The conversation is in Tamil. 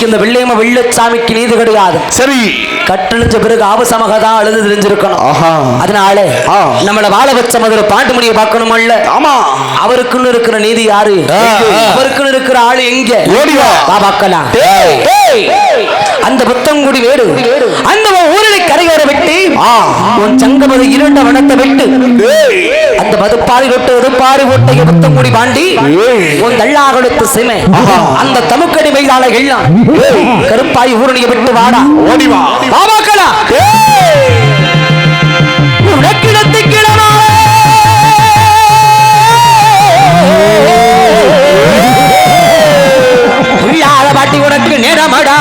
இந்த வெள்ளையம்ம வெள்ளச்சாமிக்கு நீதி கிடையாது. சரி, கட்டழிஞ்ச பிறகு ஆபசமாக தான் அழுது தெரிஞ்சிருக்கணும். அதனால நம்மள வாழ வச்ச முதல்ல பாண்டுமணியை பார்க்கணும் அல்ல. ஆமா, அவருக்குன்னு இருக்கிற நீதி யாரு? அவருக்குன்னு இருக்கிற ஆளு எங்க? பார்க்கலாம். அந்த புத்தங்குடி வேடு அந்த ஊரலை கரையோர விட்டு உன் சங்கமது இரண்ட வனத்தை விட்டு அந்த மதுப்பாரி விட்டு ஒதுப்பாரி ஓட்டைய புத்தங்குடி பாண்டி உன் தள்ளாகொடுத்து சிமை அந்த தமுக்கடி மைதான எல்லாம் கருப்பாய் ஊரணியை விட்டு வாடா ஓடிவா பாபாக்களா உனக்கிடத்து கிழமா பாட்டி உனக்கு நேரமடா